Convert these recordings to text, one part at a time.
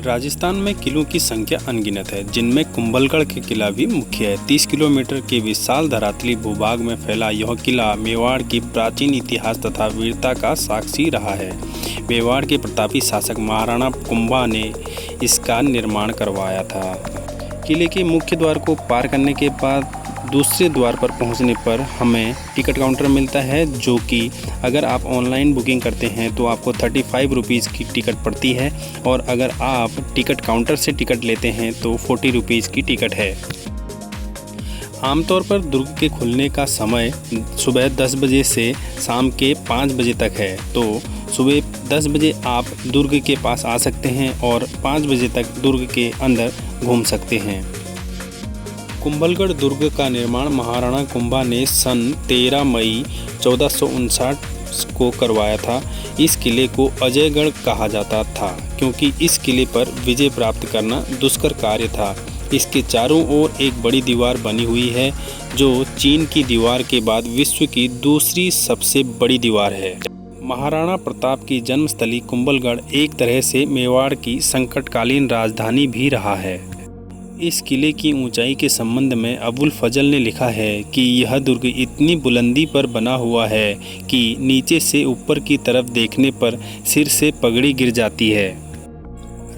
राजस्थान में किलों की संख्या अनगिनत है, जिनमें कुंभलगढ़ के किला भी मुख्य है। 30 किलोमीटर के विशाल धरातली भूभाग में फैला यह किला मेवाड़ की प्राचीन इतिहास तथा वीरता का साक्षी रहा है। मेवाड़ के प्रतापी शासक महाराणा कुंभा ने इसका निर्माण करवाया था। किले के मुख्य द्वार को पार करने के बाद दूसरे द्वार पर पहुंचने पर हमें टिकट काउंटर मिलता है, जो कि अगर आप ऑनलाइन बुकिंग करते हैं तो आपको 35 रुपीज़ की टिकट पड़ती है, और अगर आप टिकट काउंटर से टिकट लेते हैं तो 40 रुपीज़ की टिकट है। आमतौर पर दुर्ग के खुलने का समय सुबह 10 बजे से शाम के 5 बजे तक है, तो सुबह 10 बजे आप दुर्ग के पास आ सकते हैं और 5 बजे तक दुर्ग के अंदर घूम सकते हैं। कुंभलगढ़ दुर्ग का निर्माण महाराणा कुंभा ने सन 13 मई 1459 को करवाया था। इस किले को अजयगढ़ कहा जाता था, क्योंकि इस किले पर विजय प्राप्त करना दुष्कर कार्य था। इसके चारों ओर एक बड़ी दीवार बनी हुई है, जो चीन की दीवार के बाद विश्व की दूसरी सबसे बड़ी दीवार है। महाराणा प्रताप की जन्मस्थली कुंभलगढ़ एक तरह से मेवाड़ की संकटकालीन राजधानी भी रहा है। इस किले की ऊंचाई के संबंध में अबुल फजल ने लिखा है कि यह दुर्ग इतनी बुलंदी पर बना हुआ है कि नीचे से ऊपर की तरफ देखने पर सिर से पगड़ी गिर जाती है।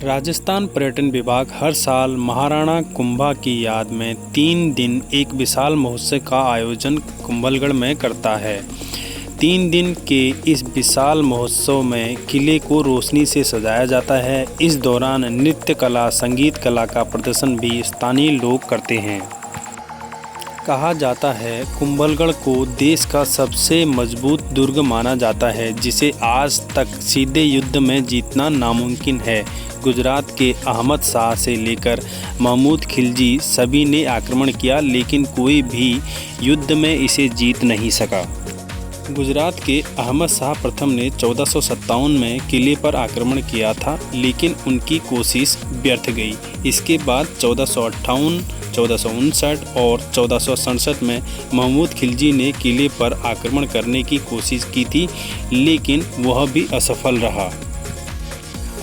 राजस्थान पर्यटन विभाग हर साल महाराणा कुंभा की याद में 3 दिन एक विशाल महोत्सव का आयोजन कुंभलगढ़ में करता है। 3 दिन के इस विशाल महोत्सव में किले को रोशनी से सजाया जाता है। इस दौरान नृत्य कला, संगीत कला का प्रदर्शन भी स्थानीय लोग करते हैं। कहा जाता है कुंभलगढ़ को देश का सबसे मजबूत दुर्ग माना जाता है, जिसे आज तक सीधे युद्ध में जीतना नामुमकिन है। गुजरात के अहमद शाह से लेकर महमूद खिलजी सभी ने आक्रमण किया, लेकिन कोई भी युद्ध में इसे जीत नहीं सका। गुजरात के अहमद शाह प्रथम ने 1457 में किले पर आक्रमण किया था, लेकिन उनकी कोशिश व्यर्थ गई। इसके बाद 1458, 1459 और 1467 में महमूद खिलजी ने किले पर आक्रमण करने की कोशिश की थी, लेकिन वह भी असफल रहा।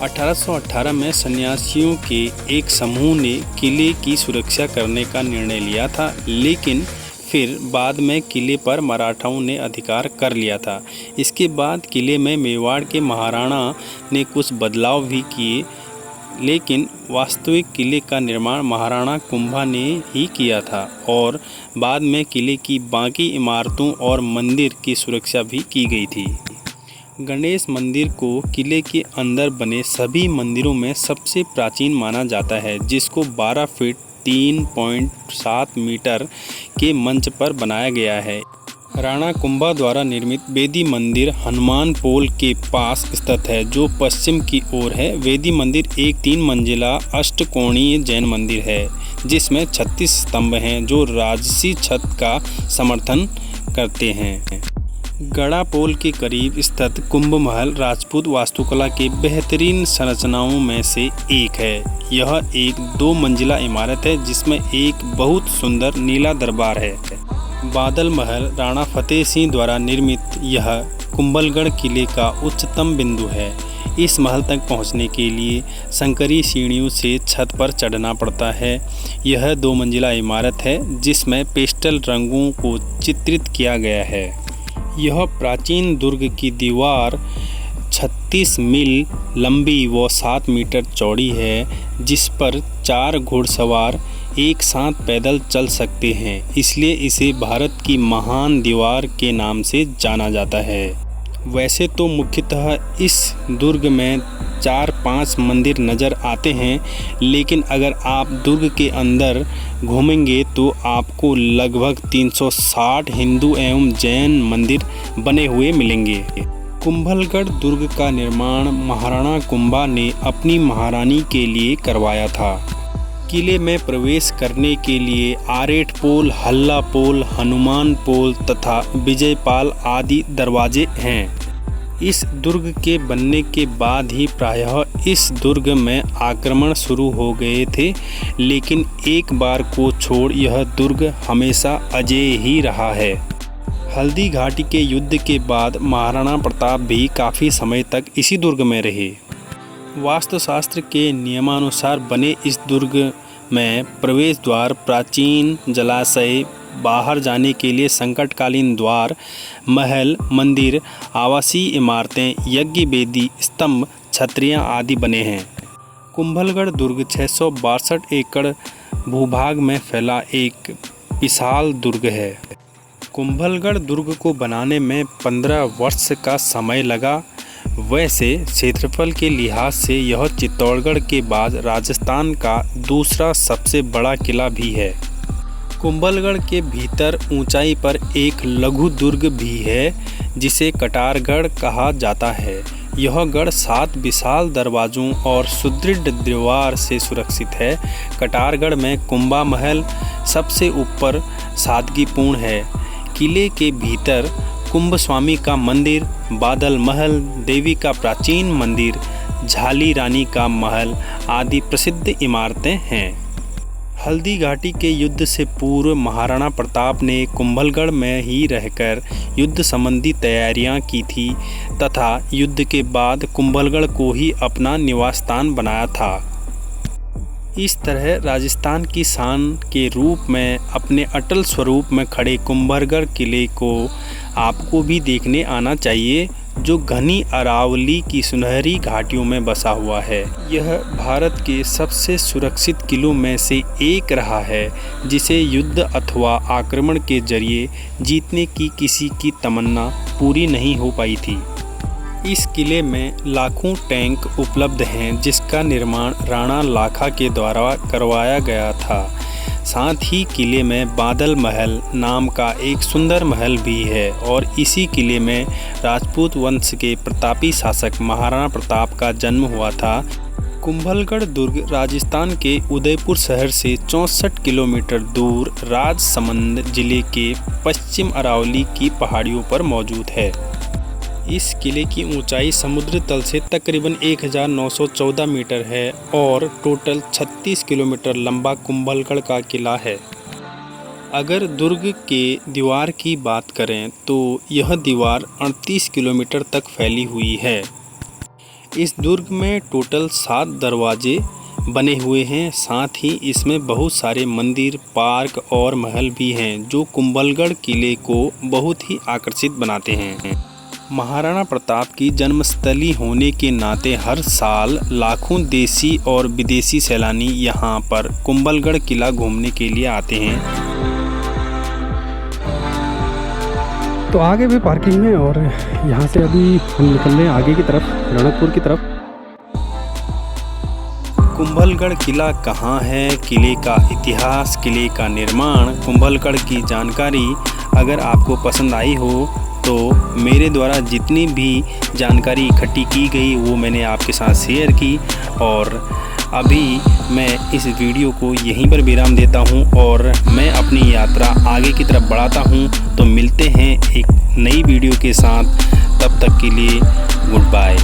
1818 में सन्यासियों के एक समूह ने किले की सुरक्षा करने का निर्णय लिया था, लेकिन फिर बाद में किले पर मराठाओं ने अधिकार कर लिया था। इसके बाद किले में मेवाड़ के महाराणा ने कुछ बदलाव भी किए, लेकिन वास्तविक किले का निर्माण महाराणा कुंभा ने ही किया था, और बाद में किले की बाकी इमारतों और मंदिर की सुरक्षा भी की गई थी। गणेश मंदिर को किले के अंदर बने सभी मंदिरों में सबसे प्राचीन माना जाता है, जिसको 12 फीट 3.7 मीटर के मंच पर बनाया गया है। राणा कुंभा द्वारा निर्मित वेदी मंदिर हनुमान पोल के पास स्थित है, जो पश्चिम की ओर है। वेदी मंदिर एक 3 मंजिला अष्टकोणीय जैन मंदिर है, जिसमें 36 स्तंभ हैं, जो राजसी छत का समर्थन करते हैं। गड़ा पोल के करीब स्थित कुंभ महल राजपूत वास्तुकला के बेहतरीन संरचनाओं में से एक है। यह एक 2 मंजिला इमारत है, जिसमें एक बहुत सुंदर नीला दरबार है। बादल महल राणा फतेह सिंह द्वारा निर्मित यह कुंभलगढ़ किले का उच्चतम बिंदु है। इस महल तक पहुंचने के लिए संकरी सीढ़ियों से छत पर चढ़ना पड़ता है। यह 2 मंजिला इमारत है, जिसमें पेस्टल रंगों को चित्रित किया गया है। यह प्राचीन दुर्ग की दीवार 36 मील लंबी व 7 मीटर चौड़ी है, जिस पर 4 घुड़सवार एक साथ पैदल चल सकते हैं। इसलिए इसे भारत की महान दीवार के नाम से जाना जाता है। वैसे तो मुख्यतः इस दुर्ग में 4-5 मंदिर नज़र आते हैं, लेकिन अगर आप दुर्ग के अंदर घूमेंगे तो आपको लगभग 360 हिंदू एवं जैन मंदिर बने हुए मिलेंगे। कुंभलगढ़ दुर्ग का निर्माण महाराणा कुंभा ने अपनी महारानी के लिए करवाया था। किले में प्रवेश करने के लिए आरेट पोल, हल्ला पोल, हनुमान पोल तथा विजयपाल आदि दरवाजे हैं। इस दुर्ग के बनने के बाद ही प्रायः इस दुर्ग में आक्रमण शुरू हो गए थे, लेकिन एक बार को छोड़ यह दुर्ग हमेशा अजेय ही रहा है। हल्दी घाटी के युद्ध के बाद महाराणा प्रताप भी काफ़ी समय तक इसी दुर्ग में रहे। वास्तुशास्त्र के नियमानुसार बने इस दुर्ग में प्रवेश द्वार, प्राचीन जलाशय, बाहर जाने के लिए संकटकालीन द्वार, महल, मंदिर, आवासीय इमारतें, यज्ञ वेदी, स्तंभ, छतरियां आदि बने हैं। कुंभलगढ़ दुर्ग 662 एकड़ भूभाग में फैला एक विशाल दुर्ग है। कुंभलगढ़ दुर्ग को बनाने में 15 वर्ष का समय लगा। वैसे क्षेत्रफल के लिहाज से यह चित्तौड़गढ़ के बाद राजस्थान का दूसरा सबसे बड़ा किला भी है। कुंभलगढ़ के भीतर ऊंचाई पर एक लघु दुर्ग भी है जिसे कटारगढ़ कहा जाता है। यह गढ़ 7 विशाल दरवाजों और सुदृढ़ दीवार से सुरक्षित है। कटारगढ़ में कुंभा महल सबसे ऊपर सादगीपूर्ण है। किले के भीतर कुंभ स्वामी का मंदिर, बादल महल, देवी का प्राचीन मंदिर, झाली रानी का महल आदि प्रसिद्ध इमारतें हैं। हल्दी घाटी के युद्ध से पूर्व महाराणा प्रताप ने कुंभलगढ़ में ही रहकर युद्ध संबंधी तैयारियां की थी तथा युद्ध के बाद कुंभलगढ़ को ही अपना निवास स्थान बनाया था। इस तरह राजस्थान की शान के रूप में अपने अटल स्वरूप में खड़े कुंभलगढ़ किले को आपको भी देखने आना चाहिए, जो घनी अरावली की सुनहरी घाटियों में बसा हुआ है। यह भारत के सबसे सुरक्षित किलों में से एक रहा है, जिसे युद्ध अथवा आक्रमण के जरिए जीतने की किसी की तमन्ना पूरी नहीं हो पाई थी। इस किले में लाखों टैंक उपलब्ध हैं, जिसका निर्माण राणा लाखा के द्वारा करवाया गया था। साथ ही किले में बादल महल नाम का एक सुंदर महल भी है और इसी किले में राजपूत वंश के प्रतापी शासक महाराणा प्रताप का जन्म हुआ था। कुंभलगढ़ दुर्ग राजस्थान के उदयपुर शहर से 64 किलोमीटर दूर राजसमंद जिले के पश्चिम अरावली की पहाड़ियों पर मौजूद है। इस किले की ऊंचाई समुद्र तल से तकरीबन 1914 मीटर है और टोटल 36 किलोमीटर लंबा कुंभलगढ़ का किला है। अगर दुर्ग के दीवार की बात करें तो यह दीवार 38 किलोमीटर तक फैली हुई है। इस दुर्ग में टोटल 7 दरवाजे बने हुए हैं। साथ ही इसमें बहुत सारे मंदिर, पार्क और महल भी हैं, जो कुंभलगढ़ किले को बहुत ही आकर्षित बनाते हैं। महाराणा प्रताप की जन्मस्थली होने के नाते हर साल लाखों देसी और विदेशी सैलानी यहां पर कुंभलगढ़ किला घूमने के लिए आते हैं। तो आगे भी पार्किंग है और यहां से अभी हम निकल रहे हैं आगे की तरफ, रणकपुर की तरफ। कुंभलगढ़ किला कहाँ है, किले का इतिहास, किले का निर्माण, कुंभलगढ़ की जानकारी अगर आपको पसंद आई हो तो मेरे द्वारा जितनी भी जानकारी इकट्ठी की गई वो मैंने आपके साथ शेयर की। और अभी मैं इस वीडियो को यहीं पर विराम देता हूं और मैं अपनी यात्रा आगे की तरफ बढ़ाता हूं। तो मिलते हैं एक नई वीडियो के साथ, तब तक के लिए गुड बाय।